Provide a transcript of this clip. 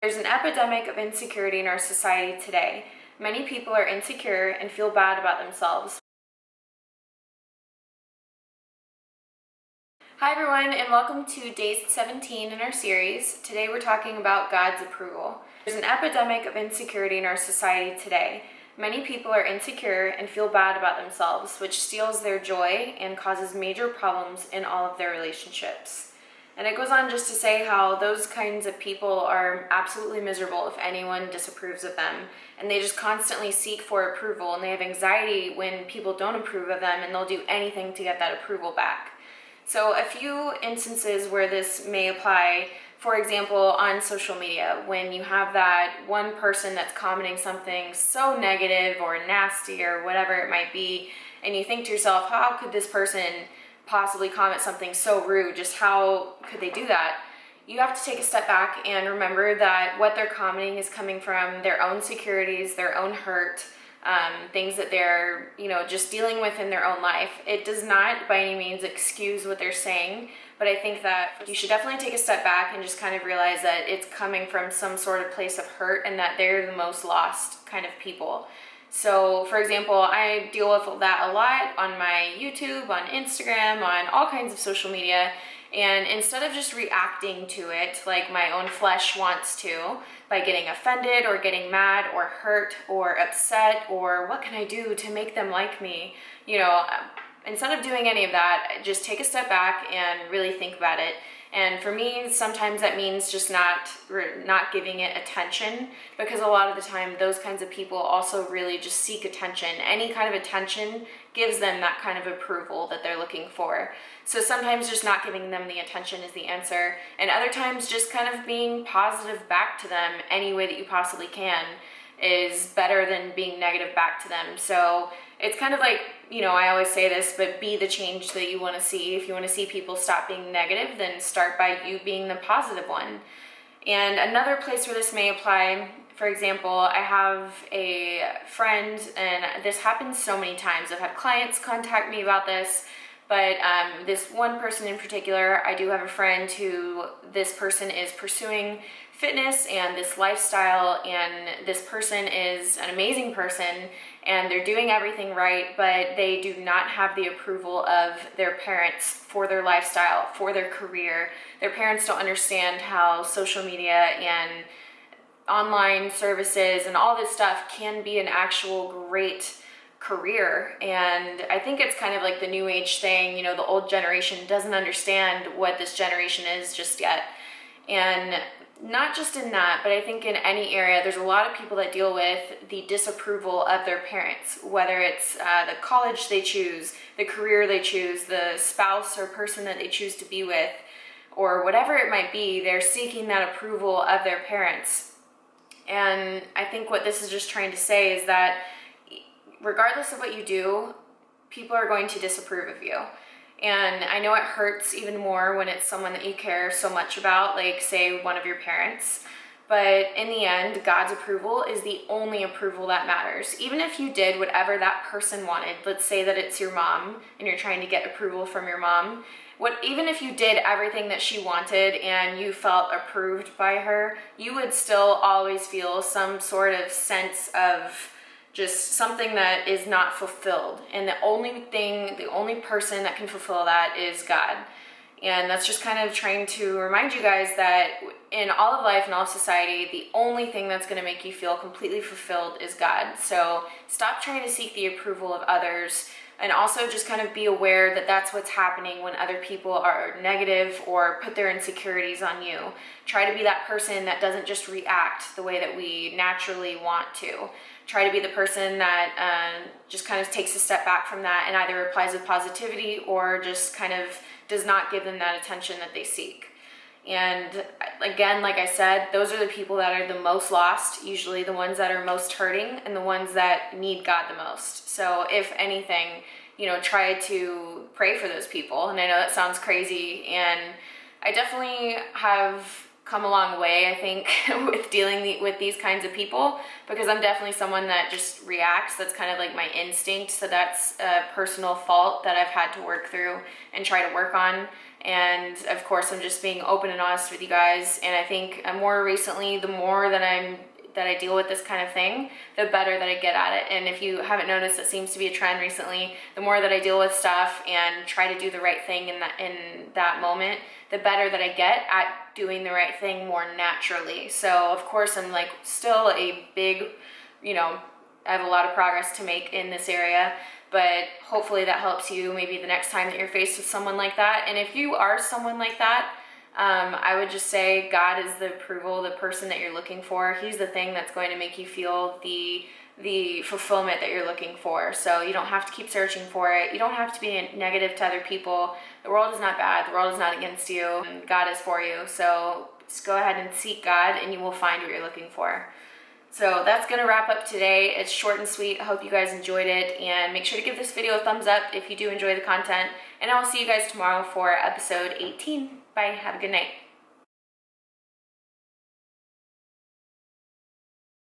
There's an epidemic of insecurity in our society today. Many people are insecure and feel bad about themselves. Hi everyone, and welcome to day 17 in our series. Today we're talking about God's approval. There's an epidemic of insecurity in our society today. Many people are insecure and feel bad about themselves, which steals their joy and causes major problems in all of their relationships. And it goes on just to say how those kinds of people are absolutely miserable if anyone disapproves of them. And they just constantly seek for approval, and they have anxiety when people don't approve of them, and they'll do anything to get that approval back. So a few instances where this may apply, for example, on social media, when you have that one person that's commenting something so negative or nasty or whatever it might be, and you think to yourself, how could this person possibly comment something so rude? Just how could they do that? You have to take a step back and remember that what they're commenting is coming from their own insecurities, their own hurt, things that they're, just dealing with in their own life. It does not by any means excuse what they're saying, but I think that you should definitely take a step back and just kind of realize that it's coming from some sort of place of hurt and that they're the most lost kind of people. So, for example, I deal with that a lot on my YouTube, on Instagram, on all kinds of social media, and instead of just reacting to it like my own flesh wants to, by getting offended or getting mad or hurt or upset or what can I do to make them like me, instead of doing any of that, just take a step back and really think about it. And for me, sometimes that means just not giving it attention, because a lot of the time those kinds of people also really just seek attention. Any kind of attention gives them that kind of approval that they're looking for. So sometimes just not giving them the attention is the answer, and other times just kind of being positive back to them any way that you possibly can is better than being negative back to them. So it's kind of like, I always say this, but be the change that you want to see. If you want to see people stop being negative, then start by you being the positive one. And another place where this may apply, for example, I have a friend, and this happens so many times. I've had clients contact me about this, but this one person in particular, I do have a friend who this person is pursuing fitness and this lifestyle, and this person is an amazing person and they're doing everything right, but they do not have the approval of their parents for their lifestyle, for their career. Their parents don't understand how social media and online services and all this stuff can be an actual great career. And I think it's kind of like the new age thing, the old generation doesn't understand what this generation is just yet. And not just in that, but I think in any area, there's a lot of people that deal with the disapproval of their parents, whether it's the college they choose, the career they choose, the spouse or person that they choose to be with, or whatever it might be. They're seeking that approval of their parents. And I think what this is just trying to say is that regardless of what you do, people are going to disapprove of you. And I know it hurts even more when it's someone that you care so much about, like say one of your parents. But in the end, God's approval is the only approval that matters. Even if you did whatever that person wanted, let's say that it's your mom and you're trying to get approval from your mom, even if you did everything that she wanted and you felt approved by her, you would still always feel some sort of sense of just something that is not fulfilled. And the only person that can fulfill that is God. And that's just kind of trying to remind you guys that in all of life and all of society, the only thing that's going to make you feel completely fulfilled is God. So stop trying to seek the approval of others, and also just kind of be aware that that's what's happening when other people are negative or put their insecurities on you. Try to be that person that doesn't just react the way that we naturally want to. Try to be the person that just kind of takes a step back from that and either replies with positivity or just kind of does not give them that attention that they seek. And again, like I said, those are the people that are the most lost, usually the ones that are most hurting and the ones that need God the most. So if anything, try to pray for those people. And I know that sounds crazy, and I definitely have come a long way, I think, with dealing with these kinds of people, because I'm definitely someone that just reacts. That's kind of like my instinct. So that's a personal fault that I've had to work through and try to work on. And of course, I'm just being open and honest with you guys. And I think more recently, the more that I deal with this kind of thing, the better that I get at it. And if you haven't noticed, it seems to be a trend recently. The more that I deal with stuff and try to do the right thing in that moment, the better that I get at doing the right thing more naturally. So of course, I'm like still a big, I have a lot of progress to make in this area, but hopefully that helps you maybe the next time that you're faced with someone like that. And if you are someone like that, I would just say God is the approval, the person that you're looking for. He's the thing that's going to make you feel the fulfillment that you're looking for. So you don't have to keep searching for it. You don't have to be negative to other people. The world is not bad. The world is not against you. And God is for you. So just go ahead and seek God and you will find what you're looking for. So that's going to wrap up today. It's short and sweet. I hope you guys enjoyed it, and make sure to give this video a thumbs up if you do enjoy the content. And I'll see you guys tomorrow for episode 18. Bye. Have a good night.